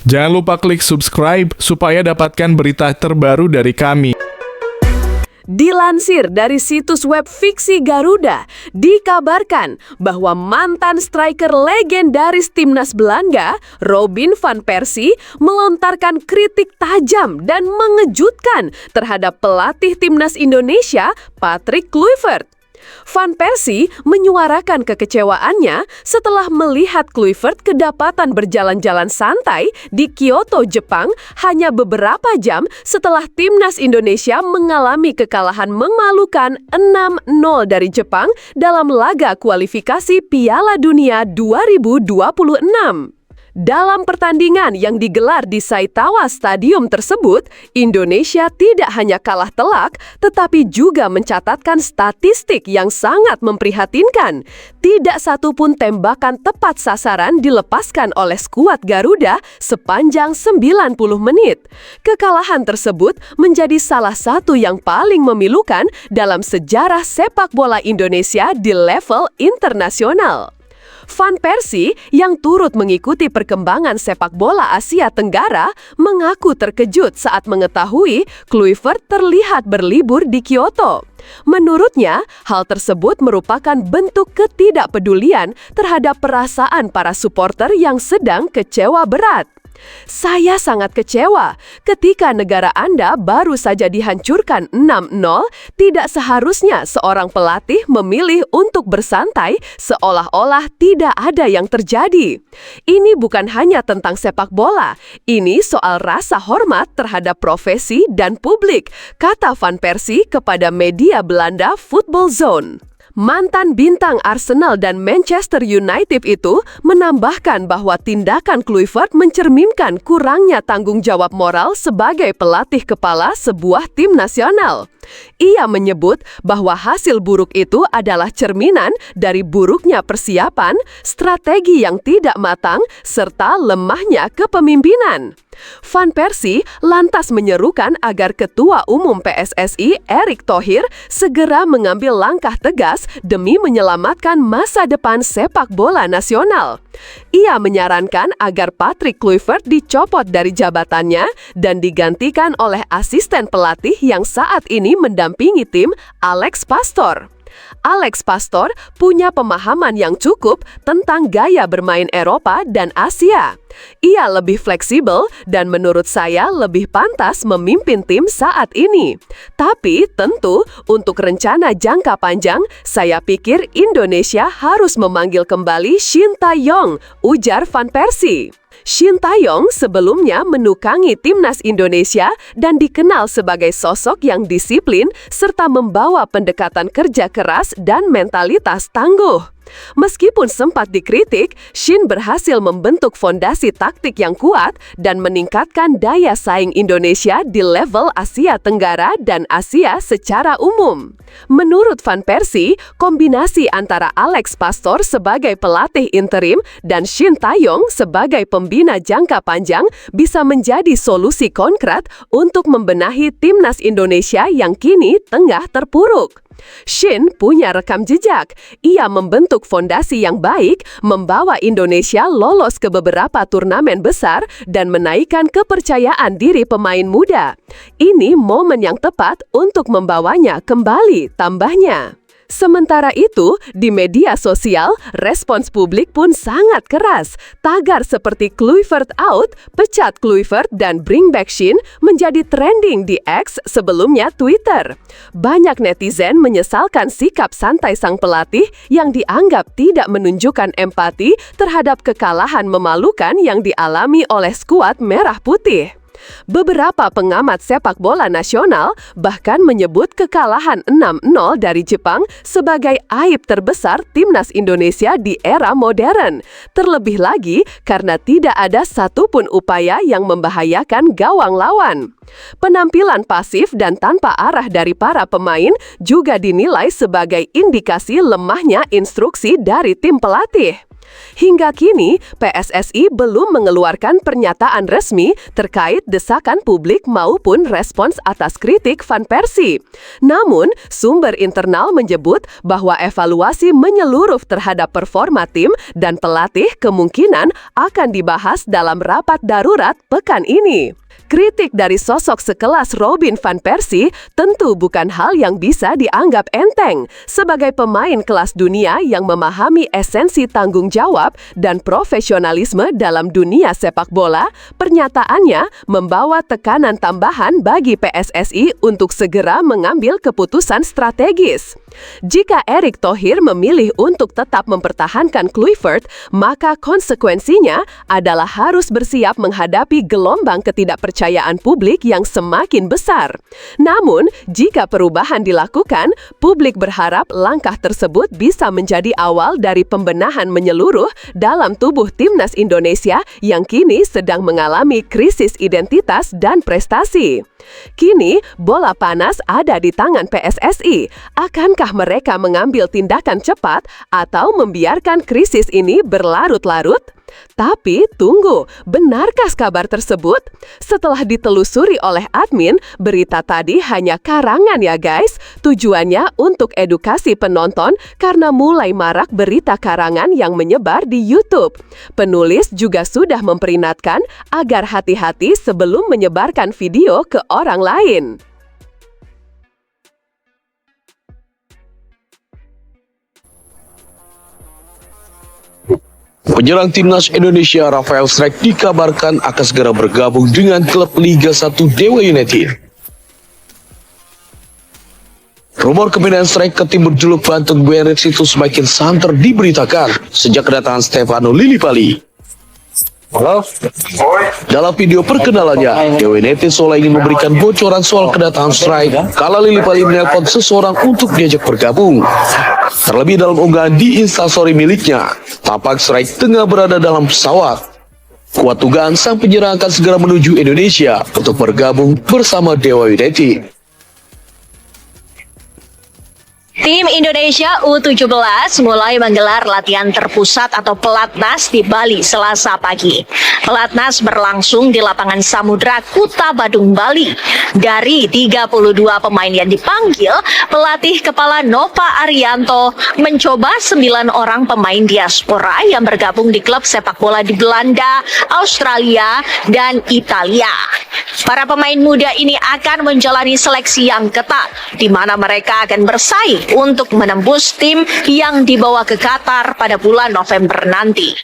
Jangan lupa klik subscribe supaya dapatkan berita terbaru dari kami. Dilansir dari situs web Fiksi Garuda, dikabarkan bahwa mantan striker legendaris timnas Belanda, Robin van Persie, melontarkan kritik tajam dan mengejutkan terhadap pelatih timnas Indonesia, Patrick Kluivert. Van Persie menyuarakan kekecewaannya setelah melihat Kluivert kedapatan berjalan-jalan santai di Kyoto, Jepang hanya beberapa jam setelah timnas Indonesia mengalami kekalahan memalukan 6-0 dari Jepang dalam laga kualifikasi Piala Dunia 2026. Dalam pertandingan yang digelar di Saitama Stadium tersebut, Indonesia tidak hanya kalah telak, tetapi juga mencatatkan statistik yang sangat memprihatinkan. Tidak satupun tembakan tepat sasaran dilepaskan oleh skuad Garuda sepanjang 90 menit. Kekalahan tersebut menjadi salah satu yang paling memilukan dalam sejarah sepak bola Indonesia di level internasional. Van Persie yang turut mengikuti perkembangan sepak bola Asia Tenggara mengaku terkejut saat mengetahui Kluivert terlihat berlibur di Kyoto. Menurutnya, hal tersebut merupakan bentuk ketidakpedulian terhadap perasaan para supporter yang sedang kecewa berat. Saya sangat kecewa ketika negara Anda baru saja dihancurkan 6-0, tidak seharusnya seorang pelatih memilih untuk bersantai seolah-olah tidak ada yang terjadi. Ini bukan hanya tentang sepak bola, ini soal rasa hormat terhadap profesi dan publik, kata Van Persie kepada media Belanda Football Zone. Mantan bintang Arsenal dan Manchester United itu menambahkan bahwa tindakan Kluivert mencerminkan kurangnya tanggung jawab moral sebagai pelatih kepala sebuah tim nasional. Ia menyebut bahwa hasil buruk itu adalah cerminan dari buruknya persiapan, strategi yang tidak matang, serta lemahnya kepemimpinan. Van Persie lantas menyerukan agar Ketua Umum PSSI Erick Thohir segera mengambil langkah tegas demi menyelamatkan masa depan sepak bola nasional. Ia menyarankan agar Patrick Kluivert dicopot dari jabatannya dan digantikan oleh asisten pelatih yang saat ini mendampingi tim, Alex Pastoor. Alex Pastoor punya pemahaman yang cukup tentang gaya bermain Eropa dan Asia. Ia lebih fleksibel dan menurut saya lebih pantas memimpin tim saat ini. Tapi tentu untuk rencana jangka panjang, saya pikir Indonesia harus memanggil kembali Shin Tae-yong, ujar Van Persie. Shin Tae-yong sebelumnya menukangi timnas Indonesia dan dikenal sebagai sosok yang disiplin serta membawa pendekatan kerja keras dan mentalitas tangguh. Meskipun sempat dikritik, Shin berhasil membentuk fondasi taktik yang kuat dan meningkatkan daya saing Indonesia di level Asia Tenggara dan Asia secara umum. Menurut Van Persie, kombinasi antara Alex Pastoor sebagai pelatih interim dan Shin Tae-yong sebagai pembina jangka panjang bisa menjadi solusi konkret untuk membenahi timnas Indonesia yang kini tengah terpuruk. Shin punya rekam jejak. Ia membentuk fondasi yang baik, membawa Indonesia lolos ke beberapa turnamen besar, dan menaikkan kepercayaan diri pemain muda. Ini momen yang tepat untuk membawanya kembali, tambahnya. Sementara itu, di media sosial, respons publik pun sangat keras. Tagar seperti Kluivert out, pecat Kluivert, dan bring back Shin menjadi trending di X, sebelumnya Twitter. Banyak netizen menyesalkan sikap santai sang pelatih yang dianggap tidak menunjukkan empati terhadap kekalahan memalukan yang dialami oleh skuad Merah Putih. Beberapa pengamat sepak bola nasional bahkan menyebut kekalahan 6-0 dari Jepang sebagai aib terbesar timnas Indonesia di era modern. Terlebih lagi karena tidak ada satupun upaya yang membahayakan gawang lawan. Penampilan pasif dan tanpa arah dari para pemain juga dinilai sebagai indikasi lemahnya instruksi dari tim pelatih. Hingga kini, PSSI belum mengeluarkan pernyataan resmi terkait desakan publik maupun respons atas kritik Van Persie. Namun, sumber internal menyebut bahwa evaluasi menyeluruh terhadap performa tim dan pelatih kemungkinan akan dibahas dalam rapat darurat pekan ini. Kritik dari sosok sekelas Robin Van Persie tentu bukan hal yang bisa dianggap enteng. Sebagai pemain kelas dunia yang memahami esensi tanggung jawab dan profesionalisme dalam dunia sepak bola, pernyataannya membawa tekanan tambahan bagi PSSI untuk segera mengambil keputusan strategis. Jika Erick Thohir memilih untuk tetap mempertahankan Kluivert, maka konsekuensinya adalah harus bersiap menghadapi gelombang ketidakpercayaan publik yang semakin besar. Namun, jika perubahan dilakukan, publik berharap langkah tersebut bisa menjadi awal dari pembenahan menyeluruh dalam tubuh Timnas Indonesia yang kini sedang mengalami krisis identitas dan prestasi. Kini, bola panas ada di tangan PSSI. Akankah mereka mengambil tindakan cepat atau membiarkan krisis ini berlarut-larut? Tapi tunggu, benarkah kabar tersebut? Setelah ditelusuri oleh admin, berita tadi hanya karangan ya guys. Tujuannya untuk edukasi penonton karena mulai marak berita karangan yang menyebar di YouTube. Penulis juga sudah memperingatkan agar hati-hati sebelum menyebarkan video ke orang lain. Penyerang Timnas Indonesia Rafael Strijk dikabarkan akan segera bergabung dengan klub Liga 1 Dewa United. Rumor kepindahan Strijk ke tim berjuluk Banten Guerrits itu semakin santer diberitakan sejak kedatangan Stefano Lillipali. Dalam video perkenalannya, Dewa United seolah ingin memberikan bocoran soal kedatangan Strijk kala Lillipali menelpon seseorang untuk diajak bergabung. Terlebih dalam unggahan di Instastory miliknya, tampak Strijk tengah berada dalam pesawat. Kuat dugaan sang penyerang akan segera menuju Indonesia untuk bergabung bersama Dewa United. Tim Indonesia U17 mulai menggelar latihan terpusat atau Pelatnas di Bali Selasa pagi. Pelatnas berlangsung di lapangan Samudra Kuta Badung, Bali. Dari 32 pemain yang dipanggil, pelatih kepala Nova Arianto mencoba 9 orang pemain diaspora yang bergabung di klub sepak bola di Belanda, Australia, dan Italia. Para pemain muda ini akan menjalani seleksi yang ketat, di mana mereka akan bersaing untuk menembus tim yang dibawa ke Qatar pada bulan November nanti.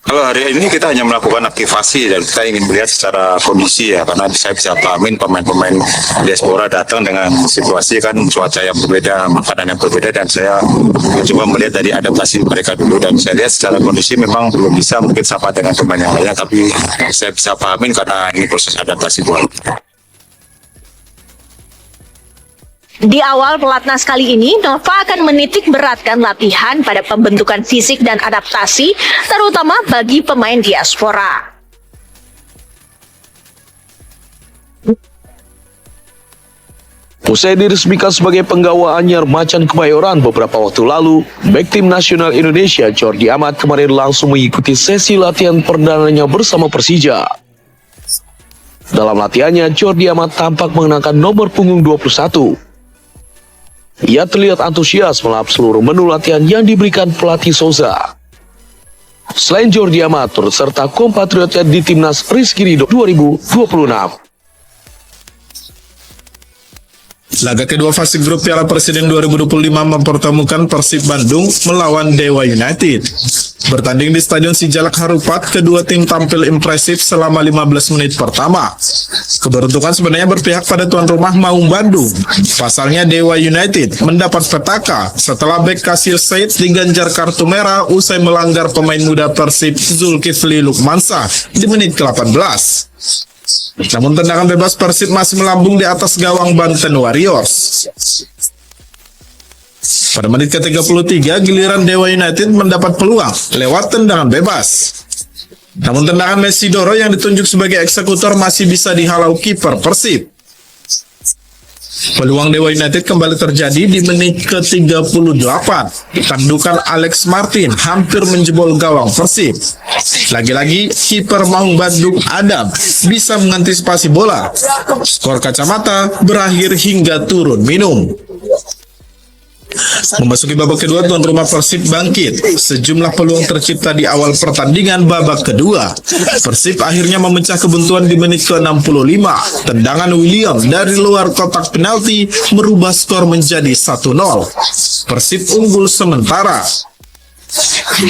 Kalau hari ini kita hanya melakukan aktivasi dan kita ingin melihat secara kondisi ya, karena saya bisa pahamin pemain-pemain diaspora datang dengan situasi kan cuaca yang berbeda, makanan yang berbeda, dan saya coba melihat dari adaptasi mereka dulu, dan saya lihat secara kondisi memang belum bisa mungkin sama dengan pemain yang lainnya, tapi saya bisa pahamin karena ini proses adaptasi buat. Di awal Pelatnas kali ini, Nova akan menitik beratkan latihan pada pembentukan fisik dan adaptasi, terutama bagi pemain diaspora. Usai diresmikan sebagai penggawa anyar Macan Kemayoran beberapa waktu lalu, bek tim nasional Indonesia Jordi Amat kemarin langsung mengikuti sesi latihan perdananya bersama Persija. Dalam latihannya, Jordi Amat tampak mengenakan nomor punggung 21. Ia terlihat antusias melahap seluruh menu latihan yang diberikan pelatih Souza. Selain Jordi Amat, turut serta kompatriotnya di Timnas Rizky Ridho 2026. Laga kedua fase grup Piala Presiden 2025 mempertemukan Persib Bandung melawan Dewa United. Bertanding di Stadion Sijalak Harupat, kedua tim tampil impresif selama 15 menit pertama. Keberuntungan sebenarnya berpihak pada tuan rumah Maung Bandung. Pasalnya Dewa United mendapat petaka setelah bek Kasir Said diganjar kartu merah usai melanggar pemain muda Persib Zulkifli Lukmansyah di menit ke-18. Namun tendangan bebas Persib masih melambung di atas gawang Banten Warriors. Pada menit ke-33, giliran Dewa United mendapat peluang lewat tendangan bebas. Namun tendangan Mesidoro yang ditunjuk sebagai eksekutor masih bisa dihalau kiper Persib. Peluang Dewa United kembali terjadi di menit ke-38. Tandukan Alex Martin hampir menjebol gawang Persib. Lagi-lagi kiper Maung Bandung Adam bisa mengantisipasi bola. Skor kacamata berakhir hingga turun minum. Memasuki babak kedua, tuan rumah Persib bangkit. Sejumlah peluang tercipta di awal pertandingan babak kedua. Persib akhirnya memecah kebuntuan di menit ke-65. Tendangan William dari luar kotak penalti merubah skor menjadi 1-0. Persib unggul sementara.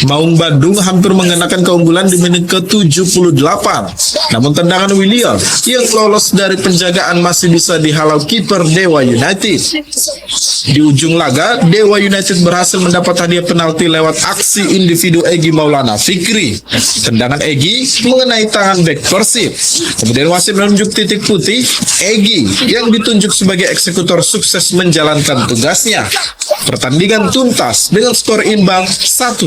Maung Bandung hampir mengenakan keunggulan di menit ke-78. Namun tendangan William yang lolos dari penjagaan masih bisa dihalau kiper Dewa United. Di ujung laga, Dewa United berhasil mendapat hadiah penalti lewat aksi individu Egy Maulana Fikri. Tendangan Egy mengenai tangan bek Persib. Kemudian wasit menunjuk titik putih. Egy yang ditunjuk sebagai eksekutor sukses menjalankan tugasnya. Pertandingan tuntas dengan skor imbang 1-1.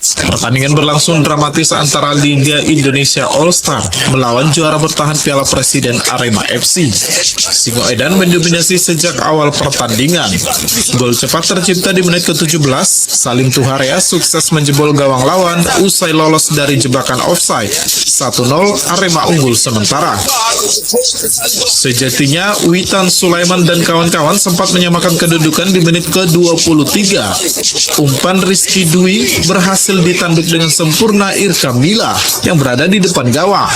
Pertandingan berlangsung dramatis antara Liga Indonesia All Star melawan juara bertahan Piala Presiden Arema FC. Singo Edan mendominasi sejak awal pertandingan. Gol cepat tercipta di menit ke-17. Salim Tuharia sukses menjebol gawang lawan usai lolos dari jebakan offside. 1-0 Arema unggul sementara. Sejatinya Witan Sulaiman dan kawan-kawan sempat menyamakan kedudukan di menit ke-23. Umpan Rizky Dwi berhasil ditanduk dengan sempurna Irka Mila yang berada di depan gawang.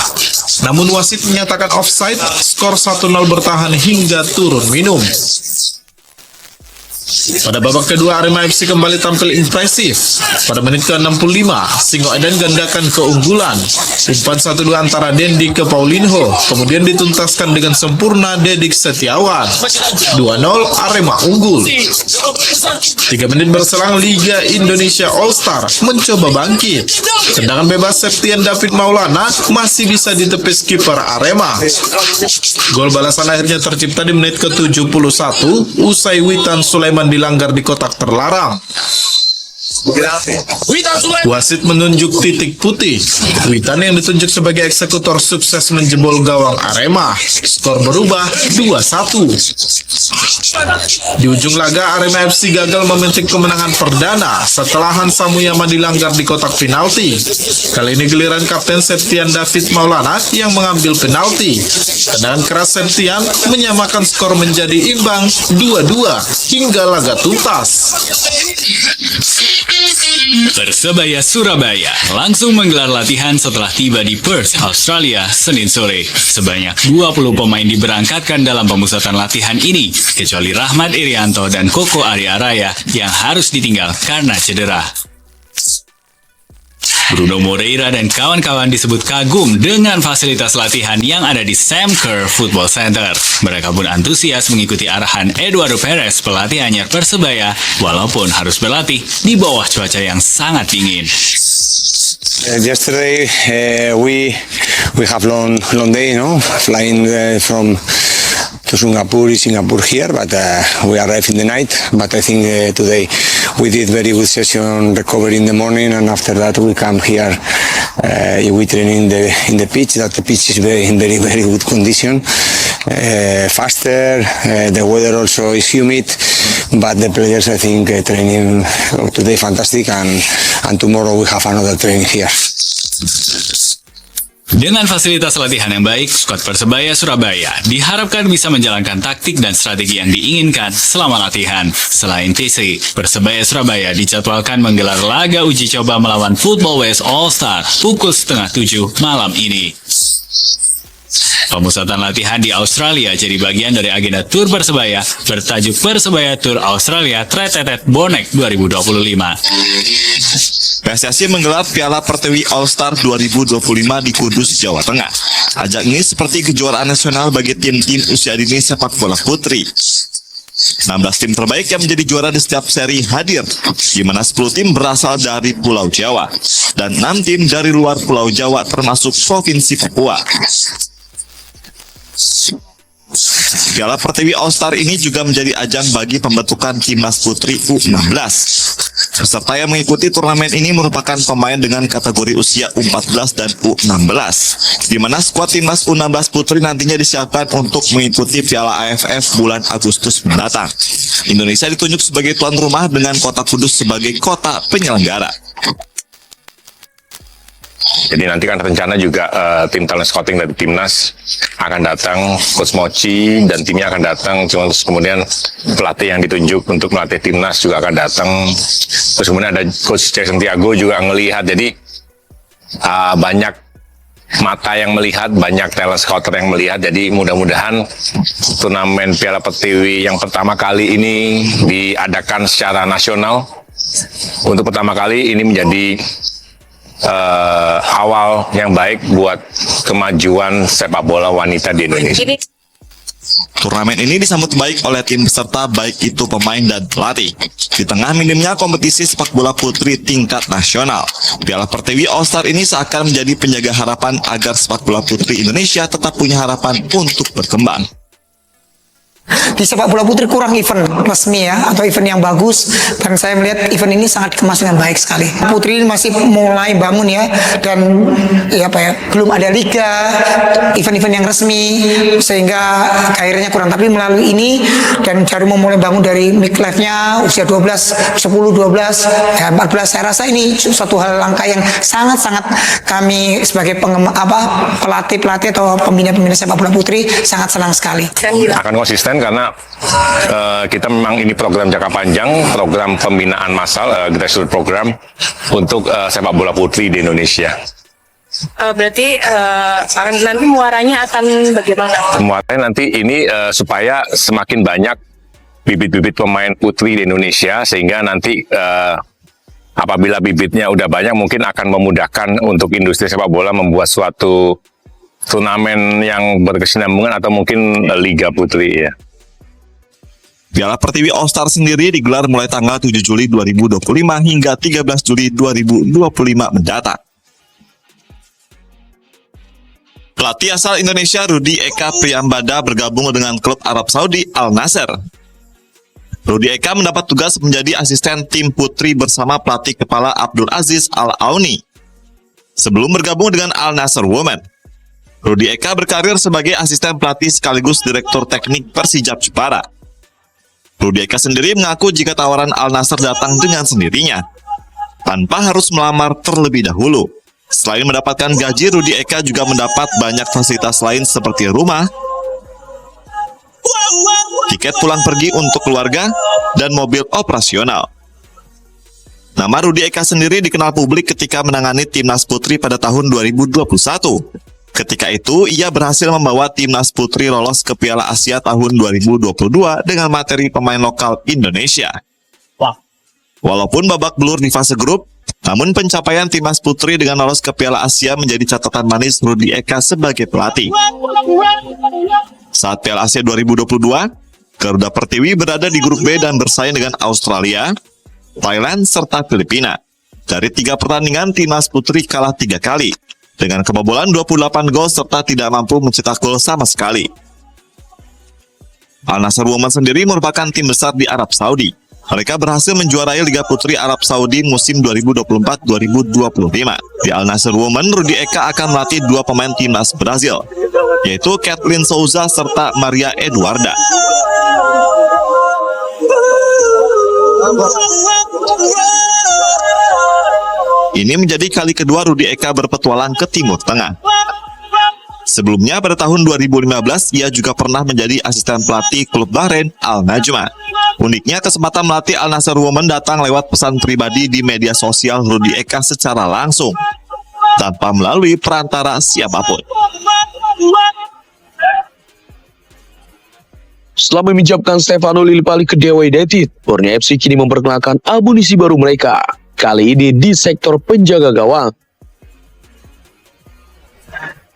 Namun wasit menyatakan offside, skor 1-0 bertahan hingga turun minum. Pada babak kedua, Arema FC kembali tampil impresif. Pada menit ke-65, Singo Edan gandakan keunggulan. Umpan 1-2 antara Dendi ke Paulinho, kemudian dituntaskan dengan sempurna Dedik Setiawan. 2-0 Arema unggul. 3 menit berselang, Liga Indonesia All Star mencoba bangkit. Tendangan bebas Septian David Maulana masih bisa ditepis kiper Arema. Gol balasan akhirnya tercipta di menit ke-71 usai Witan Sulaiman dilanggar di kotak terlarang. Wasit menunjuk titik putih. Witan yang ditunjuk sebagai eksekutor sukses menjebol gawang Arema. Skor berubah 2-1. Di ujung laga, Arema FC gagal memetik kemenangan perdana setelah Hansa Muyama dilanggar di kotak penalti. Kali ini giliran Kapten Septian David Maulana yang mengambil penalti. Tendangan keras Septian menyamakan skor menjadi imbang 2-2 hingga laga tuntas. Persebaya Surabaya langsung menggelar latihan setelah tiba di Perth, Australia, Senin sore. Sebanyak 20 pemain diberangkatkan dalam pemusatan latihan ini, kecuali Rahmat Irianto dan Koko Arya Raya yang harus ditinggal karena cedera. Bruno Moreira dan kawan-kawan disebut kagum dengan fasilitas latihan yang ada di Sam Kerr Football Center. Mereka pun antusias mengikuti arahan Eduardo Perez, pelatih anyar Persebaya, walaupun harus berlatih di bawah cuaca yang sangat dingin. Yesterday we have long day, flying from to Singapore here, but we arrived in the night. But I think today we did very good session recovery in the morning, and after that we come here. We train in the pitch. That the pitch is in very good condition. Faster. The weather also is humid, but the players I think training today fantastic, and tomorrow we have another training here. Dengan fasilitas latihan yang baik, skuad Persebaya Surabaya diharapkan bisa menjalankan taktik dan strategi yang diinginkan selama latihan. Selain TC, Persebaya Surabaya dijadwalkan menggelar laga uji coba melawan Football West All Star pukul 6:30 malam ini. Pemusatan latihan di Australia jadi bagian dari agenda tur Persebaya bertajuk Persebaya Tour Australia Tretetet Bonek 2025. PSSI menggelar Piala Pertiwi All-Star 2025 di Kudus, Jawa Tengah. Ajang ini seperti kejuaraan nasional bagi tim-tim usia dini sepak bola putri. 16 tim terbaik yang menjadi juara di setiap seri hadir, di mana 10 tim berasal dari Pulau Jawa dan 6 tim dari luar Pulau Jawa termasuk Provinsi Papua. Piala Pertiwi All-Star ini juga menjadi ajang bagi pembentukan timnas putri U16. Peserta yang mengikuti turnamen ini merupakan pemain dengan kategori usia U14 dan U16, di mana skuad timnas U16 putri nantinya disiapkan untuk mengikuti Piala AFF bulan Agustus mendatang. Indonesia ditunjuk sebagai tuan rumah dengan Kota Kudus sebagai kota penyelenggara. Jadi nanti kan rencana juga tim talent scouting dari timnas akan datang, Coach Mochi dan timnya akan datang, terus kemudian pelatih yang ditunjuk untuk melatih timnas juga akan datang, terus kemudian ada Coach Jackson Tiago juga ngelihat, jadi banyak mata yang melihat, banyak talent scouter yang melihat, jadi mudah-mudahan turnamen Piala Pertiwi yang pertama kali ini diadakan secara nasional, untuk pertama kali ini menjadi awal yang baik buat kemajuan sepak bola wanita di Indonesia. Turnamen ini disambut baik oleh tim peserta, baik itu pemain dan pelatih. Di tengah minimnya kompetisi sepak bola putri tingkat nasional, Piala Pertiwi All-Star ini seakan menjadi penjaga harapan agar sepak bola putri Indonesia tetap punya harapan untuk berkembang. Di sepak bola putri kurang event resmi ya, atau event yang bagus, dan saya melihat event ini sangat dikemas dengan baik sekali. Putri ini masih mulai bangun ya, dan ya belum ada liga, event-event yang resmi, sehingga akhirnya kurang. Tapi melalui ini dan baru memulai bangun dari midlife-nya usia 12, 10, 12, ya 14, saya rasa ini suatu hal langkah yang sangat-sangat kami sebagai pelatih atau pembina-pembina sepak bola putri sangat senang sekali. Akan konsisten karena kita memang ini program jangka panjang, program pembinaan massal, grassroots program untuk sepak bola putri di Indonesia. Berarti nanti muaranya akan bagaimana? Muaranya nanti ini supaya semakin banyak bibit-bibit pemain putri di Indonesia, sehingga nanti apabila bibitnya udah banyak mungkin akan memudahkan untuk industri sepak bola membuat suatu turnamen yang berkesinambungan atau mungkin liga putri ya. Piala Pertiwi All-Star sendiri digelar mulai tanggal 7 Juli 2025 hingga 13 Juli 2025 mendatang. Pelatih asal Indonesia Rudy Eka Priyambada bergabung dengan klub Arab Saudi Al Nassr. Rudy Eka mendapat tugas menjadi asisten tim putri bersama pelatih kepala Abdul Aziz Al Auni. Sebelum bergabung dengan Al Nassr Women, Rudy Eka berkarir sebagai asisten pelatih sekaligus direktur teknik Persijap Jepara. Rudy Eka sendiri mengaku jika tawaran Al Nassr datang dengan sendirinya, tanpa harus melamar terlebih dahulu. Selain mendapatkan gaji, Rudy Eka juga mendapat banyak fasilitas lain seperti rumah, tiket pulang pergi untuk keluarga, dan mobil operasional. Nama Rudy Eka sendiri dikenal publik ketika menangani timnas putri pada tahun 2021. Ketika itu, ia berhasil membawa timnas putri lolos ke Piala Asia tahun 2022 dengan materi pemain lokal Indonesia. Walaupun babak belur di fase grup, namun pencapaian timnas putri dengan lolos ke Piala Asia menjadi catatan manis Rudy Eka sebagai pelatih. Saat Piala Asia 2022, Garuda Pertiwi berada di grup B dan bersaing dengan Australia, Thailand, serta Filipina. Dari 3 pertandingan, timnas putri kalah 3 kali, dengan kebobolan 28 gol serta tidak mampu mencetak gol sama sekali. Al Nassr Women sendiri merupakan tim besar di Arab Saudi. Mereka berhasil menjuarai Liga Putri Arab Saudi musim 2024-2025. Di Al Nassr Women, Rudy Eka akan melatih 2 pemain timnas Brazil, yaitu Kathleen Souza serta Maria Eduarda. Ini menjadi kali kedua Rudy Eka berpetualang ke Timur Tengah. Sebelumnya pada tahun 2015, ia juga pernah menjadi asisten pelatih klub Bahrain Al Najma. Uniknya, kesempatan melatih Al Nassr Women datang lewat pesan pribadi di media sosial Rudy Eka secara langsung, tanpa melalui perantara siapapun. Setelah meminjamkan Stefano Lillipali ke Dewa United, Borneo FC kini memperkenalkan amunisi baru mereka. Kali ini di sektor penjaga gawang.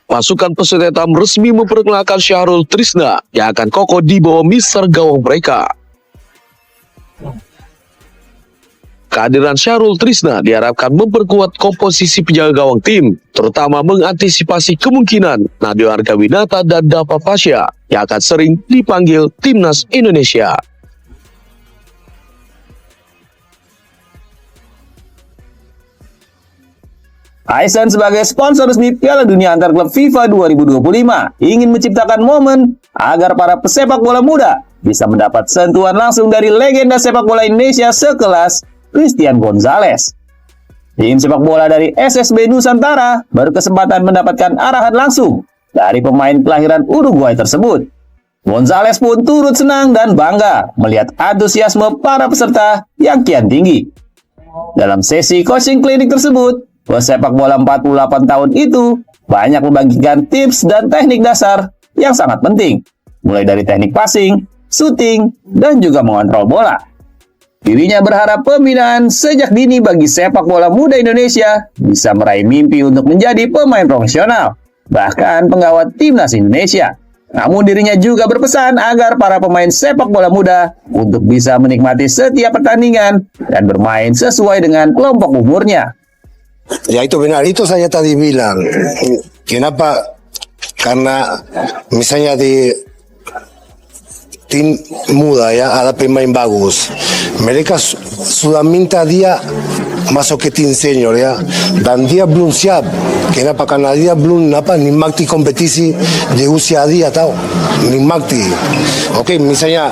Pasukan Pesut Hitam resmi memperkenalkan Syahrul Trisna yang akan kokoh di bawah mister gawang mereka. Kehadiran Syahrul Trisna diharapkan memperkuat komposisi penjaga gawang tim, terutama mengantisipasi kemungkinan Nadio Argawinata dan Dava Pasha yang akan sering dipanggil timnas Indonesia. Hisense sebagai sponsor resmi Piala Dunia antar klub FIFA 2025 ingin menciptakan momen agar para pesepak bola muda bisa mendapat sentuhan langsung dari legenda sepak bola Indonesia sekelas Christian Gonzalez. Tim sepak bola dari SSB Nusantara berkesempatan mendapatkan arahan langsung dari pemain kelahiran Uruguay tersebut. Gonzalez pun turut senang dan bangga melihat antusiasme para peserta yang kian tinggi. Dalam sesi coaching klinik tersebut, pesepak bola 48 tahun itu banyak membagikan tips dan teknik dasar yang sangat penting, mulai dari teknik passing, shooting, dan juga mengontrol bola. Dirinya berharap pembinaan sejak dini bagi sepak bola muda Indonesia bisa meraih mimpi untuk menjadi pemain profesional, bahkan penggawa timnas Indonesia. Namun dirinya juga berpesan agar para pemain sepak bola muda untuk bisa menikmati setiap pertandingan dan bermain sesuai dengan kelompok umurnya. Ya itu benar, itu saya tadi bilang. Kenapa? Karena misalnya di tim muda ya ada pemain bagus. Mereka sudah minta dia masuk ke tim senior ya. Dan dia belum siap. Kenapa? Karena dia belum nikmati kompetisi di usia dia tahu. Nikmati. Oke, misalnya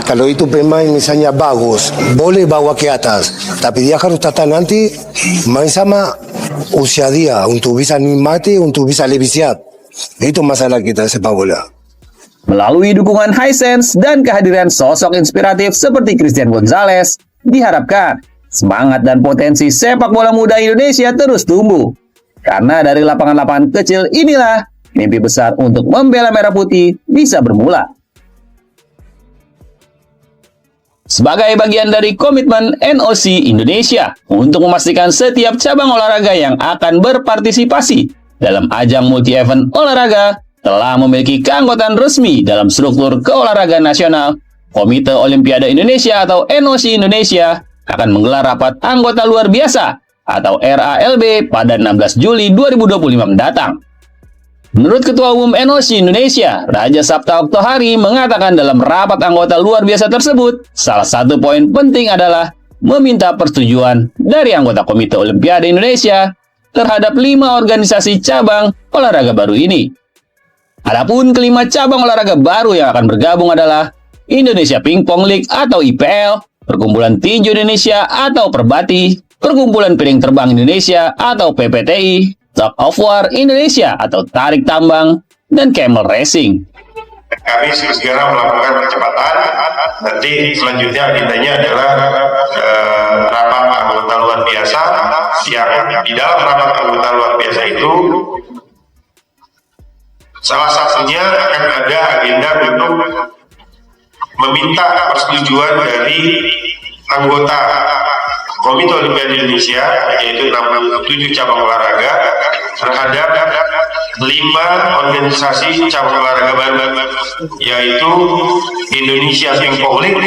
kalau itu pemain misalnya bagus, boleh bawa ke atas. Tapi dia harus tata nanti main sama usia dia untuk bisa nikmati, untuk bisa lebih siap. Itu masalah kita sepak bola. Melalui dukungan Hisense dan kehadiran sosok inspiratif seperti Christian Gonzalez, diharapkan semangat dan potensi sepak bola muda Indonesia terus tumbuh. Karena dari lapangan-lapangan kecil inilah mimpi besar untuk membela merah putih bisa bermula. Sebagai bagian dari komitmen NOC Indonesia untuk memastikan setiap cabang olahraga yang akan berpartisipasi dalam ajang multi-event olahraga telah memiliki keanggotaan resmi dalam struktur keolahragaan nasional, Komite Olimpiade Indonesia atau NOC Indonesia akan menggelar rapat anggota luar biasa atau RALB pada 16 Juli 2025 mendatang. Menurut Ketua Umum NOC Indonesia, Raja Sabta Oktohari mengatakan dalam rapat anggota luar biasa tersebut, salah satu poin penting adalah meminta persetujuan dari anggota Komite Olimpiade Indonesia terhadap 5 organisasi cabang olahraga baru ini. Adapun kelima cabang olahraga baru yang akan bergabung adalah Indonesia Pingpong League atau IPL, Perkumpulan Tinju Indonesia atau Perbati, Perkumpulan Piring Terbang Indonesia atau PPTI, Tug of War Indonesia atau Tarik Tambang, dan Camel Racing. Kami segera melakukan percepatan. Nanti selanjutnya agendanya adalah rapat anggota luar biasa yang di dalam rapat anggota luar biasa itu salah satunya akan ada agenda untuk meminta persetujuan dari anggota Komite Olimpiade Indonesia, yaitu 67 cabang olahraga, terhadap 5 organisasi cabang olahraga baru, yaitu Indonesia Pingpong League,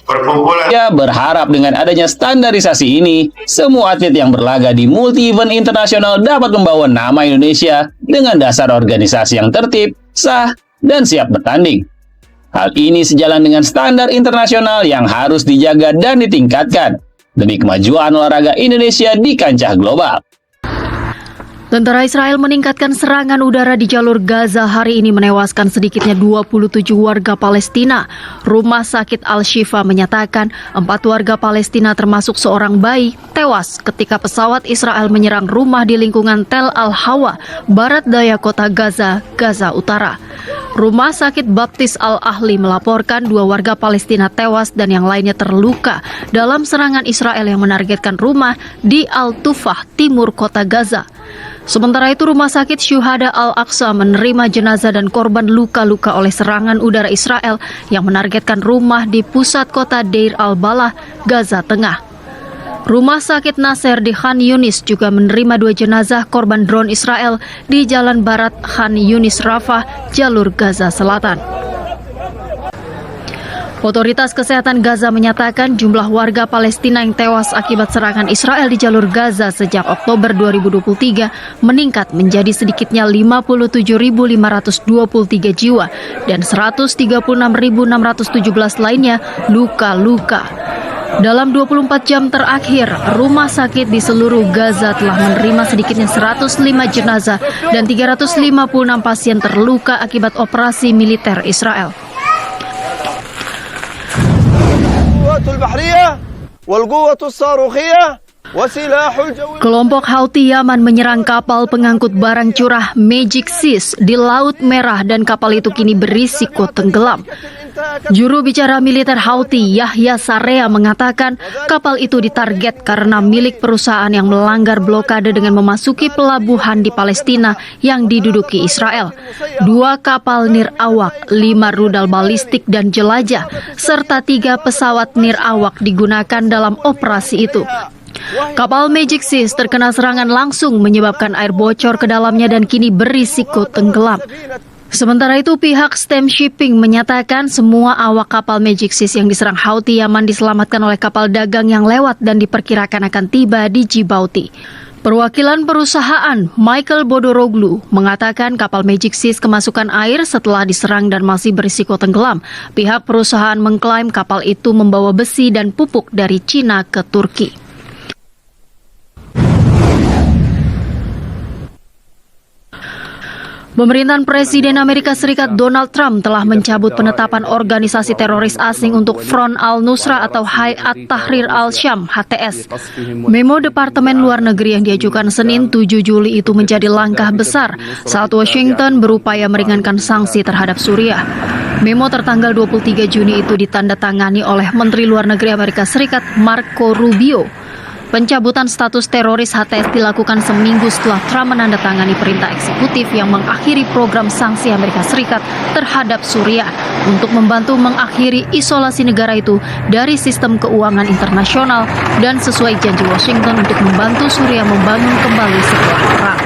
Perkumpulan. Ia berharap dengan adanya standarisasi ini, semua atlet yang berlaga di multi-event internasional dapat membawa nama Indonesia dengan dasar organisasi yang tertib, sah, dan siap bertanding. Hal ini sejalan dengan standar internasional yang harus dijaga dan ditingkatkan demi kemajuan olahraga Indonesia di kancah global. Tentara Israel meningkatkan serangan udara di jalur Gaza hari ini menewaskan sedikitnya 27 warga Palestina. Rumah sakit Al-Shifa menyatakan 4 warga Palestina termasuk seorang bayi tewas ketika pesawat Israel menyerang rumah di lingkungan Tel Al-Hawa, barat daya kota Gaza, Gaza Utara. Rumah sakit Baptis Al-Ahli melaporkan 2 warga Palestina tewas dan yang lainnya terluka dalam serangan Israel yang menargetkan rumah di Al-Tufah, timur kota Gaza. Sementara itu, Rumah Sakit Syuhada Al-Aqsa menerima jenazah dan korban luka-luka oleh serangan udara Israel yang menargetkan rumah di pusat kota Deir al-Balah, Gaza Tengah. Rumah Sakit Nasser di Khan Yunis juga menerima 2 jenazah korban drone Israel di Jalan Barat Khan Yunis Rafah, jalur Gaza Selatan. Otoritas Kesehatan Gaza menyatakan jumlah warga Palestina yang tewas akibat serangan Israel di jalur Gaza sejak Oktober 2023 meningkat menjadi sedikitnya 57.523 jiwa dan 136.617 lainnya luka-luka. Dalam 24 jam terakhir, rumah sakit di seluruh Gaza telah menerima sedikitnya 105 jenazah dan 356 pasien terluka akibat operasi militer Israel. Kelompok Houthi Yaman menyerang kapal pengangkut barang curah Magic Seas di Laut Merah dan kapal itu kini berisiko tenggelam. Juru bicara militer Houthi Yahya Sarea mengatakan kapal itu ditarget karena milik perusahaan yang melanggar blokade dengan memasuki pelabuhan di Palestina yang diduduki Israel. 2 kapal nirawak, 5 rudal balistik dan jelajah, serta 3 pesawat nirawak digunakan dalam operasi itu. Kapal Magic Seas terkena serangan langsung menyebabkan air bocor ke dalamnya dan kini berisiko tenggelam. Sementara itu, pihak Stem Shipping menyatakan semua awak kapal Magic Seas yang diserang Houthi Yaman diselamatkan oleh kapal dagang yang lewat dan diperkirakan akan tiba di Djibouti. Perwakilan perusahaan Michael Bodoroglu mengatakan kapal Magic Seas kemasukan air setelah diserang dan masih berisiko tenggelam. Pihak perusahaan mengklaim kapal itu membawa besi dan pupuk dari Cina ke Turki. Pemerintahan Presiden Amerika Serikat Donald Trump telah mencabut penetapan organisasi teroris asing untuk Front Al-Nusra atau Hayat Tahrir Al-Syam (HTS). Memo Departemen Luar Negeri yang diajukan Senin 7 Juli itu menjadi langkah besar saat Washington berupaya meringankan sanksi terhadap Suriah. Memo tertanggal 23 Juni itu ditandatangani oleh Menteri Luar Negeri Amerika Serikat Marco Rubio. Pencabutan status teroris HTS dilakukan seminggu setelah Trump menandatangani perintah eksekutif yang mengakhiri program sanksi Amerika Serikat terhadap Suriah untuk membantu mengakhiri isolasi negara itu dari sistem keuangan internasional dan sesuai janji Washington untuk membantu Suriah membangun kembali setelah perang.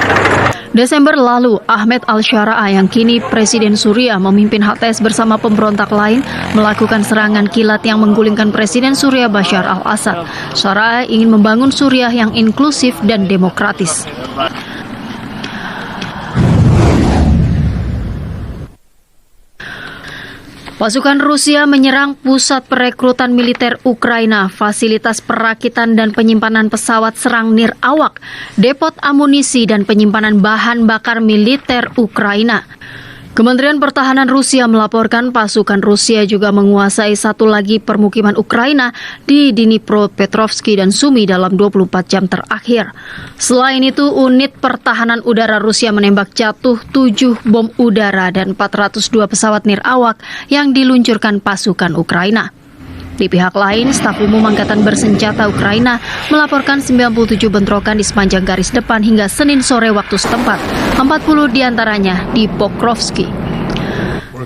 Desember lalu, Ahmed Al-Sharaa yang kini Presiden Suriah memimpin HTS bersama pemberontak lain melakukan serangan kilat yang menggulingkan Presiden Suriah Bashar al-Assad. Sharaa ingin membangun Suriah yang inklusif dan demokratis. Pasukan Rusia menyerang pusat perekrutan militer Ukraina, fasilitas perakitan dan penyimpanan pesawat serang nirawak, depot amunisi dan penyimpanan bahan bakar militer Ukraina. Kementerian Pertahanan Rusia melaporkan pasukan Rusia juga menguasai satu lagi permukiman Ukraina di Dnipropetrovsk dan Sumy dalam 24 jam terakhir. Selain itu, unit pertahanan udara Rusia menembak jatuh 7 bom udara dan 402 pesawat nirawak yang diluncurkan pasukan Ukraina. Di pihak lain, staf umum Angkatan Bersenjata Ukraina melaporkan 97 bentrokan di sepanjang garis depan hingga Senin sore waktu setempat, 40 diantaranya di Pokrovsky.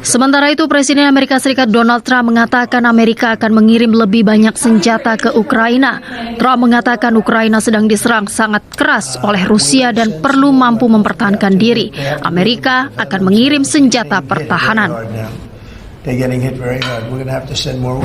Sementara itu, Presiden Amerika Serikat Donald Trump mengatakan Amerika akan mengirim lebih banyak senjata ke Ukraina. Trump mengatakan Ukraina sedang diserang sangat keras oleh Rusia dan perlu mampu mempertahankan diri. Amerika akan mengirim senjata pertahanan. They're getting hit very hard. We're going to have to send more.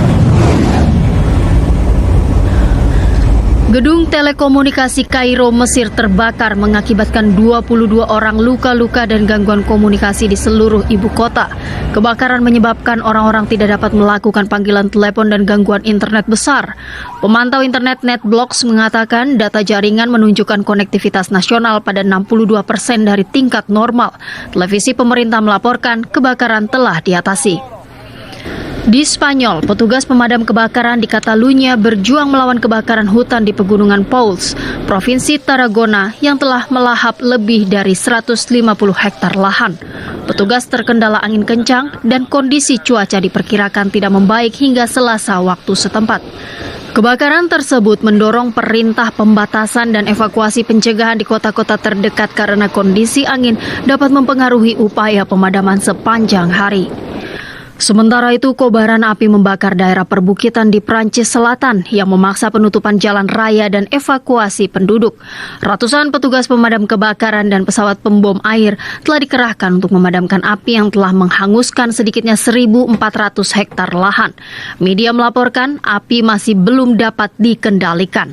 Gedung telekomunikasi Kairo, Mesir terbakar mengakibatkan 22 orang luka-luka dan gangguan komunikasi di seluruh ibu kota. Kebakaran menyebabkan orang-orang tidak dapat melakukan panggilan telepon dan gangguan internet besar. Pemantau internet NetBlocks mengatakan data jaringan menunjukkan konektivitas nasional pada 62% dari tingkat normal. Televisi pemerintah melaporkan kebakaran telah diatasi. Di Spanyol, petugas pemadam kebakaran di Catalunya berjuang melawan kebakaran hutan di Pegunungan Pouls, Provinsi Tarragona yang telah melahap lebih dari 150 hektar lahan. Petugas terkendala angin kencang dan kondisi cuaca diperkirakan tidak membaik hingga Selasa waktu setempat. Kebakaran tersebut mendorong perintah pembatasan dan evakuasi pencegahan di kota-kota terdekat karena kondisi angin dapat mempengaruhi upaya pemadaman sepanjang hari. Sementara itu, kobaran api membakar daerah perbukitan di Prancis Selatan yang memaksa penutupan jalan raya dan evakuasi penduduk. Ratusan petugas pemadam kebakaran dan pesawat pembom air telah dikerahkan untuk memadamkan api yang telah menghanguskan sedikitnya 1.400 hektar lahan. Media melaporkan api masih belum dapat dikendalikan.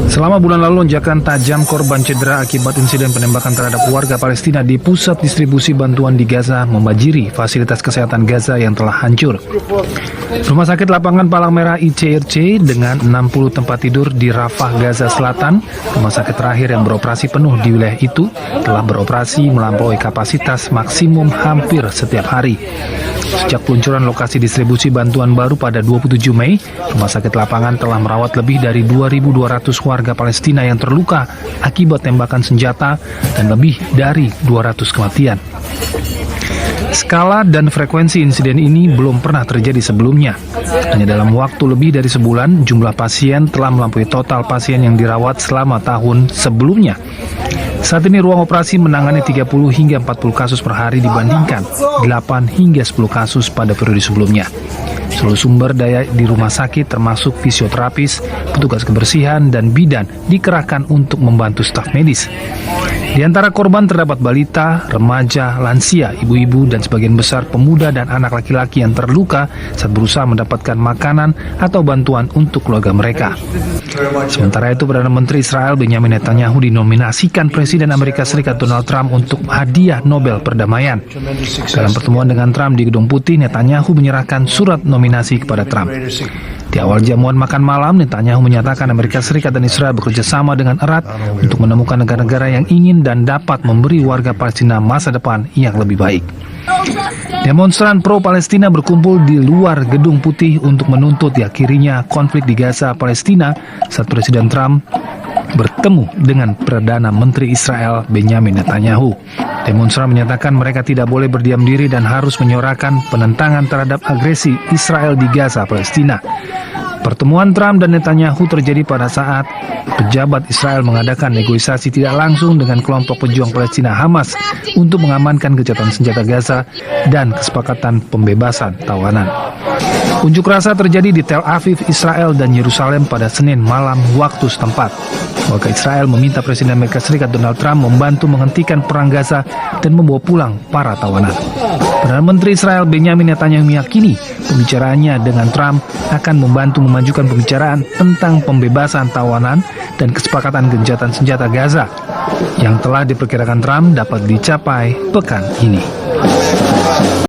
Selama bulan lalu, lonjakan tajam korban cedera akibat insiden penembakan terhadap warga Palestina di pusat distribusi bantuan di Gaza membanjiri fasilitas kesehatan Gaza yang telah hancur. Rumah sakit lapangan Palang Merah ICRC dengan 60 tempat tidur di Rafah, Gaza Selatan, rumah sakit terakhir yang beroperasi penuh di wilayah itu, telah beroperasi melampaui kapasitas maksimum hampir setiap hari. Sejak peluncuran lokasi distribusi bantuan baru pada 27 Mei, rumah sakit lapangan telah merawat lebih dari 2.200 warga Palestina yang terluka akibat tembakan senjata dan lebih dari 200 kematian. Skala dan frekuensi insiden ini belum pernah terjadi sebelumnya. Hanya dalam waktu lebih dari sebulan, jumlah pasien telah melampaui total pasien yang dirawat selama tahun sebelumnya. Saat ini ruang operasi menangani 30 hingga 40 kasus per hari dibandingkan 8 hingga 10 kasus pada periode sebelumnya. Seluruh sumber daya di rumah sakit termasuk fisioterapis, petugas kebersihan, dan bidan dikerahkan untuk membantu staf medis. Di antara korban terdapat balita, remaja, lansia, ibu-ibu, dan sebagian besar pemuda dan anak laki-laki yang terluka saat berusaha mendapatkan makanan atau bantuan untuk keluarga mereka. Sementara itu, Perdana Menteri Israel Benjamin Netanyahu dinominasikan Presiden Amerika Serikat Donald Trump untuk hadiah Nobel Perdamaian. Dalam pertemuan dengan Trump di Gedung Putih, Netanyahu menyerahkan surat nominasi kepada Trump. Di awal jamuan makan malam, Netanyahu menyatakan Amerika Serikat dan Israel bekerja sama dengan erat untuk menemukan negara-negara yang ingin dan dapat memberi warga Palestina masa depan yang lebih baik. Demonstran pro-Palestina berkumpul di luar Gedung Putih untuk menuntut diakhirinya konflik di Gaza, Palestina saat Presiden Trump bertemu dengan Perdana Menteri Israel Benjamin Netanyahu. Demonstran menyatakan mereka tidak boleh berdiam diri dan harus menyuarakan penentangan terhadap agresi Israel di Gaza, Palestina. Pertemuan Trump dan Netanyahu terjadi pada saat pejabat Israel mengadakan negosiasi tidak langsung dengan kelompok pejuang Palestina Hamas untuk mengamankan gencatan senjata Gaza dan kesepakatan pembebasan tawanan. Unjuk rasa terjadi di Tel Aviv, Israel, dan Yerusalem pada Senin malam waktu setempat. Warga Israel meminta Presiden Amerika Serikat Donald Trump membantu menghentikan perang Gaza dan membawa pulang para tawanan. Perdana Menteri Israel Benjamin Netanyahu meyakini pembicaraannya dengan Trump akan membantu memajukan pembicaraan tentang pembebasan tawanan dan kesepakatan gencatan senjata Gaza yang telah diperkirakan Trump dapat dicapai pekan ini.